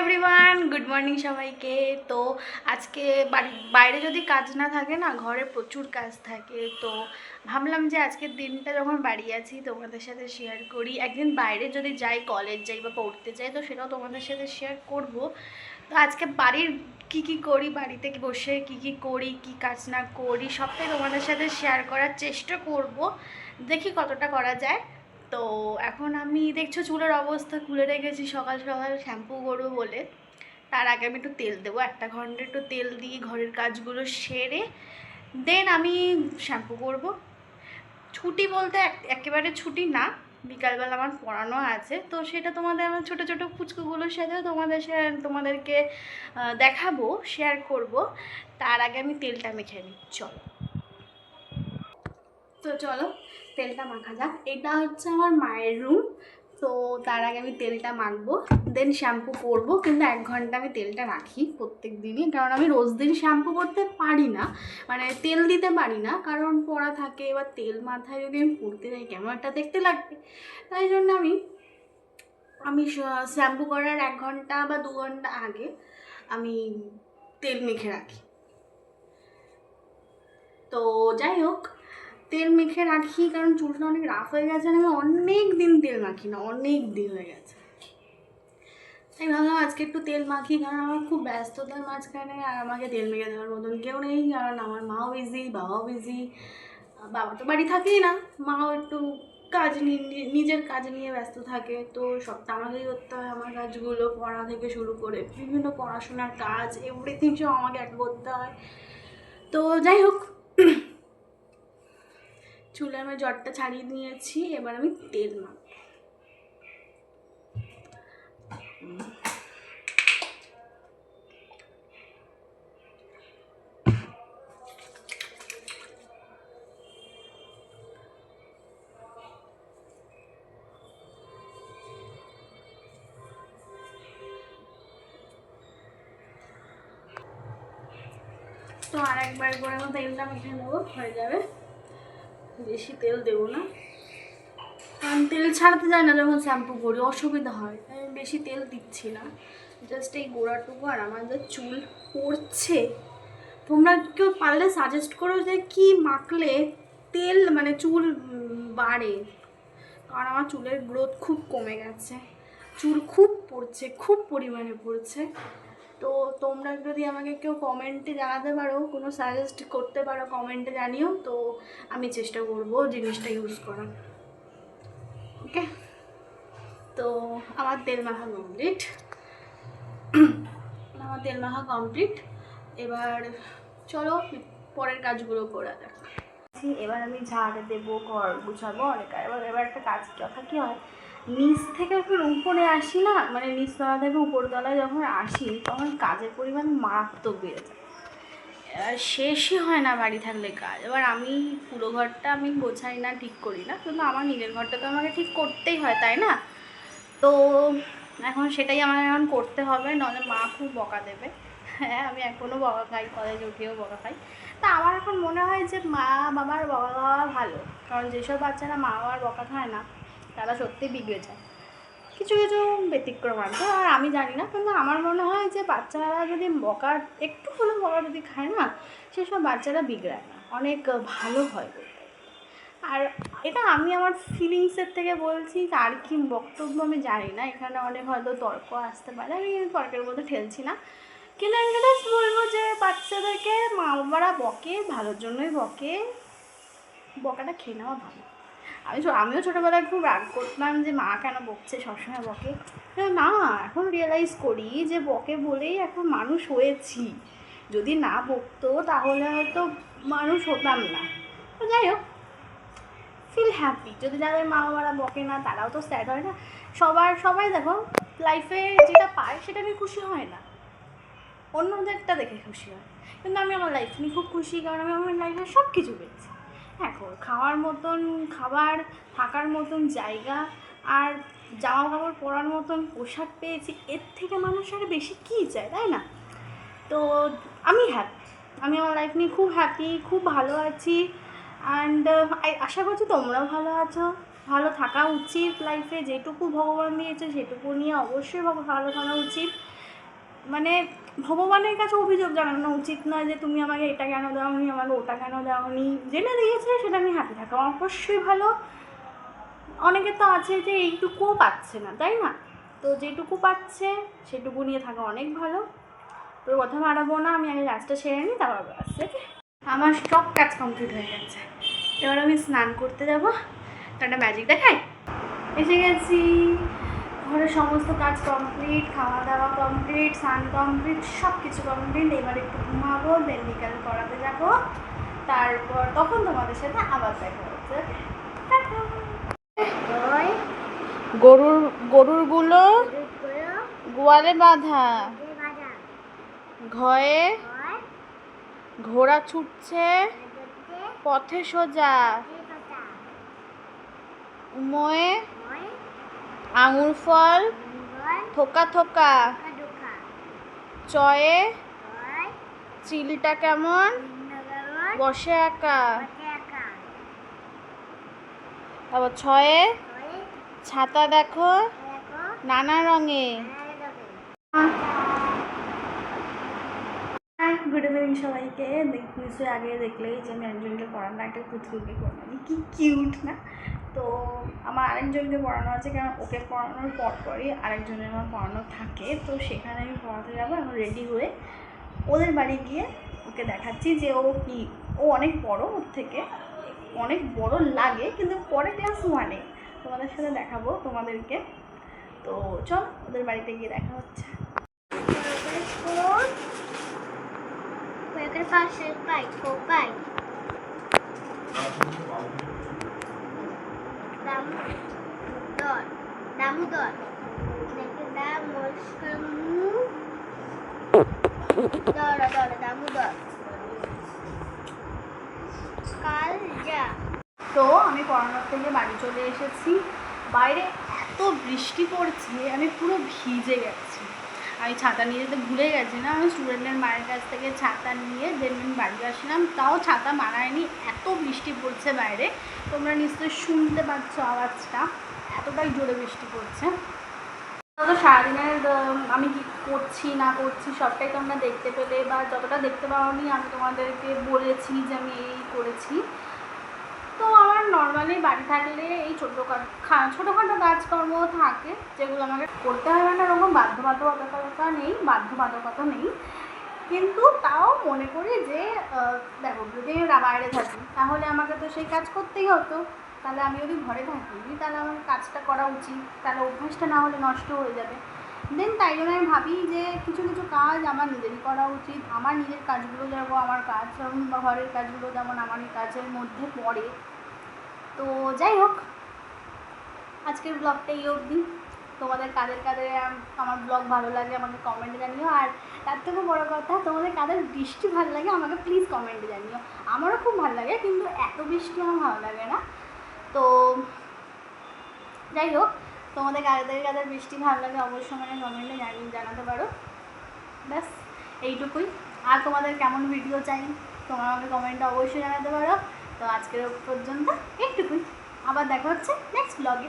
Everyone, good morning সবাইকে। তো আজকে বাইরে যদি কাজ না থাকে না, ঘরে প্রচুর কাজ থাকে। তো ভাবলাম যে আজকের দিনটা যখন বাড়ি আছি তোমাদের সাথে শেয়ার করি। একদিন বাইরে যদি যাই, কলেজ যাই বা পড়তে যাই, তো সেটাও তোমাদের সাথে শেয়ার করব। তো আজকে বাড়ির কি করি, বাড়িতে বসে কি করি, কি কাজ না করি, সবটাই তোমাদের সাথে শেয়ার করার চেষ্টা করব। দেখি কতটা করা যায়। তো এখন আমি দেখছো চুলের অবস্থা খুলে রেখেছি, সকাল সকাল শ্যাম্পু করবো বলে। তার আগে আমি একটু তেল দেবো, 1 ঘন্টা একটু তেল দিয়ে ঘরের কাজগুলো সেরে দেন আমি শ্যাম্পু করব। ছুটি বলতে একেবারে ছুটি না, বিকালবেলা আমার পড়ানো আছে, তো সেটা তোমাদের আমার ছোটো ছোটো কুচকুগুলোর সাথেও তোমাদেরকে দেখাবো, শেয়ার করব। তার আগে আমি তেলটা মেখে নিই, চলো। তো চলো তেলটা মাখা যাক। এটা হচ্ছে আমার মায়ের রুম। তো তার আগে আমি তেলটা মাখবো, দেন শ্যাম্পু করব। কিন্তু 1 ঘন্টা আমি তেলটা রাখি প্রত্যেক দিনই, কারণ আমি রোজ দিন শ্যাম্পু করতে পারি না, মানে তেল দিতে পারি না, কারণ পড়া থাকে। এবার তেল মাথায় যদি আমি পড়তে যাই কেমন একটা দেখতে লাগবে, তাই জন্য আমি শ্যাম্পু করার 1 ঘন্টা বা 2 ঘন্টা আগে আমি তেল মেখে রাখি। তো যাই হোক, তেল মেখে রাখি কারণ চুলটা অনেক রাফ হয়ে গেছে। আমি অনেক দিন তেল মাখি না, অনেক দিন হয়ে গেছে। তাই ভাবলাম আজকে একটু তেল মাখি, কারণ আমার খুব ব্যস্ততার মাঝখানে আর আমাকে তেল মেখে দেওয়ার মতন কেউ নেই। কারণ আমার মাও বিজি, বাবাও বিজি। বাবা তো বাড়ি থাকেই না, মাও একটু কাজ নিয়ে, নিজের কাজ নিয়ে ব্যস্ত থাকে। তো সবটা আমাকেই করতে হয়, আমার কাজগুলো পড়া থেকে শুরু করে বিভিন্ন পড়াশোনার কাজ, এভরিথিং সব আমাকে এক করতে হয়। তো যাই হোক, চুলে আমি জটটা ছাড়িয়ে নিয়েছি, এবার আমি তেল মাখবো। তো আর একবার করে আমি তেলটা মেখে নেবো, হয়ে যাবে। বেশি তেল দেবো না, কারণ তেল ছাড়তে যায় না যখন শ্যাম্পু করি, অসুবিধা হয়। তাই আমি বেশি তেল দিচ্ছি না, জাস্ট এই গোড়াটুকু। আর আমার যে চুল পড়ছে, তোমরা কেউ পারলে সাজেস্ট করো যে কি মাখলে তেল মানে চুল বাড়ে, কারণ আমার চুলের গ্রোথ খুব কমে গেছে, চুল খুব পড়ছে, খুব পরিমাণে পড়ছে। তো তোমরা যদি আমাকে কেউ কমেন্টে জানাতে পারো, কোনো সাজেস্ট করতে পারো, কমেন্টে জানিও। তো আমি চেষ্টা করবো জিনিসটা ইউজ করার। ওকে, তো আমার তেল মাখা কমপ্লিট। এবার চলো পরের কাজগুলো করা যাক। এবার আমি ঝাড় দেবো, ঘর গুছাবো অনেক। এবার একটা কাজ কথা কি হয়, নিচ থেকে যখন উপরে আসি না, মানে নিচতলা থেকে উপরতলায় যখন আসি, তখন কাজের পরিমাণ মারাত্মক বেড়ে যায়। শেষই হয় না বাড়ি থাকলে কাজ। এবার আমি পুরো ঘরটা আমি গোছাই না, ঠিক করি না, কিন্তু আমার নিজের ঘরটা তো আমাকে ঠিক করতেই হয়, তাই না? তো এখন সেটাই আমার এখন করতে হবে, নাহলে মা খুব বকা দেবে। হ্যাঁ, আমি এখনও বকা খাই, কলেজে উঠেও বকা খাই। তা আমার এখন মনে হয় যে মা বাবার বকা খাওয়া ভালো, কারণ যেসব বাচ্চারা মা বাবার বকা খায় না, তারা সত্যি বিগড়ে যায়। কিছু কিছু ব্যতিক্রম আছে, আর আমি জানি না, কিন্তু আমার মনে হয় যে বাচ্চারা যদি বকা, একটু হলেও বকা যদি খায় না, সেসব বাচ্চারা বিগড়ায় না, অনেক ভালো হয় বলতে। আর এটা আমি আমার ফিলিংসের থেকে বলছি, আর কি বক্তব্য আমি জানি না, এখানে অনেক হয়তো তর্ক আসতে পারে, আমি তর্কের মধ্যে ঠেলছি না। কিন্তু আমি জাস্ট বলবো যে বাচ্চাদেরকে মা বাবারা বকে ভালোর জন্যই বকে, বকাটা খেয়ে নেওয়া ভালো। আমিও ছোটোবেলায় খুব রাগ করতাম যে মা কেন বকছে, সবসময় বকে। না, এখন রিয়েলাইজ করি যে বকে বলেই এখন মানুষ হয়েছি, যদি না বকতো তাহলে হয়তো মানুষ হতাম না। তো যাই হোক, ফিল হ্যাপি যদি যাদের মা বাবারা বকে না, তারাও তো স্যাড হয় না। সবাই দেখো লাইফে যেটা পায় সেটা নিয়ে খুশি হয় না, অন্যদেরটা দেখে খুশি হয়। কিন্তু আমি আমার লাইফ নিয়ে খুব খুশি, কারণ আমি আমার লাইফে সব কিছু পেয়েছি। এখন খাওয়ার মতন খাবার, থাকার মতন জায়গা, আর জামা কাপড় পরার মতন পোশাক পেয়েছি, এর থেকে মানুষ আর বেশি কী চায়, তাই না? তো আমি হ্যাপি, আমি আমার লাইফ নিয়ে খুব হ্যাপি, খুব ভালো আছি। অ্যান্ড আশা করছি তোমরাও ভালো আছো, ভালো থাকা উচিত। লাইফে যেটুকু ভগবান দিয়েছে সেটুকু নিয়ে অবশ্যই ভালো থাকা উচিত। মানে ভগবানের কাছে অভিযোগ জানানো উচিত নয় যে তুমি আমাকে এটা কেন দাওনি, আমাকে ওটা কেন দাওনি। যেটা দিয়েছে সেটা আমি হ্যাপি থাকা অবশ্যই ভালো। অনেকে তো আছে যে এইটুকুও পাচ্ছে না, তাই না? তো যেটুকু পাচ্ছে সেটুকু নিয়ে থাকা অনেক ভালো। তো কথা বাড়াবো না, আমি আগে কাজটা সেরে নিই, তারপর আসছে। আমার সব কাজ কমপ্লিট হয়ে গেছে, এবার আমি স্নান করতে যাবো। তো একটা ম্যাজিক দেখাই, এসে গেছি। ঘরের সমস্ত কাজ কমপ্লিট, খাওয়া দাওয়া কমপ্লিট, স্নান কমপ্লিট, সব কিছু কমপ্লিট। এবার একটু ঘুমাবো, দেন বিকাল পড়াতে যাবো, তারপর তখন তোমাদের সাথে আবার দেখা হচ্ছে। গরুরগুলো গোয়ালে বাঁধা, ঘয়ে ঘোড়া ছুটছে পথে সোজা, উময়ে আঙুর ফল থোকা থোকা, চয়ে চিলটা কেমন বসে একা, তারপর ছয়ে ছাতা দেখো নানা রঙে। গুড ইভিনিং সবাইকে। নিশ্চয়ই আগে দেখলেই যে আমি একজনকে পড়ানো, একটা কুচকুচকে পড়ানো, কি কিউট না? তো আমার আরেকজনকে পড়ানো আছে, কারণ ওকে পড়ানোর পরপরই আরেকজনের আমার পড়ানো থাকে, তো সেখানে আমি পড়াতে যাবো। এখন রেডি হয়ে ওদের বাড়ি গিয়ে ওকে দেখাচ্ছি যে ও কি, ও অনেক বড়, ওর থেকে অনেক বড় লাগে, কিন্তু পরে ক্লাস 1-এ। তোমাদের সাথে দেখাবো তোমাদেরকে। তো চল ওদের বাড়িতে গিয়ে দেখা হচ্ছে। পাশে পাই কোপাই দামোদর দামোদর দেখে দামোদর কাল যা। তো আমি পড়ানোর থেকে বাড়ি চলে এসেছি। বাইরে এত বৃষ্টি পড়ছে, আমি পুরো ভিজে গেছি। আমি ছাতা নিয়ে যেতে ভুলে গেছি না, আমি স্টুডেন্টের মায়ের কাছ থেকে ছাতা নিয়ে দেন আমি বাড়ি আসলাম, তাও ছাতা মানায়নি, এত বৃষ্টি পড়ছে বাইরে। তোমরা নিশ্চয়ই শুনতে পাচ্ছ আওয়াজটা, এতটাই জোরে বৃষ্টি পড়ছে। তো সারাদিনের আমি কী করছি না করছি সবটাই তোমরা দেখতে পেলে, বা যতটা দেখতে পাওনি আমি তোমাদেরকে বলেছি যে আমি এই করেছি। তো আমার নর্মালি বাড়ি থাকলে এই ছোটোখাটো কাজকর্ম থাকে, যেগুলো আমাকে করতে হবে না, এরকম বাধ্যবাধকতা নেই। কিন্তু তাও মনে করি যে দেখো, যদি আমি বাইরে থাকি তাহলে আমাকে তো সেই কাজ করতেই হতো। তাহলে আমি যদি ঘরে থাকি তাহলে আমার কাজটা করা উচিত, তাহলে অভ্যাসটা না হলে নষ্ট হয়ে যাবে। দেন তাই জন্য আমি ভাবি যে কিছু কিছু কাজ আমার নিজেরই করা উচিত। আমার নিজের কাজগুলো যেমন আমার কাজ, বা ঘরের কাজগুলো যেমন আমার কাজের মধ্যে পড়ে। তো যাই হোক, আজকের ব্লগটা এই অবধি। তোমাদের কাদের কাদের আমার ব্লগ ভালো লাগে আমাকে কমেন্টে জানিও, আর তার থেকে বড়ো কথা, তোমাদের কাদের বৃষ্টি ভালো লাগে আমাকে প্লিজ কমেন্টে জানিও। আমারও খুব ভালো লাগে, কিন্তু এত বৃষ্টি আমার ভালো লাগে না। তো যাই হোক, তোমাদের কাদের বৃষ্টি ভালো লাগে অবশ্যই আমাকে কমেন্টে জানাতে পারো। ব্যাস এইটুকুই। আর তোমাদের কেমন ভিডিও চাই তোমরা আমাকে কমেন্টে অবশ্যই জানাতে পারো। তো আজকের পর্যন্ত এইটুকুই, আবার দেখা হচ্ছে নেক্সট ব্লগে।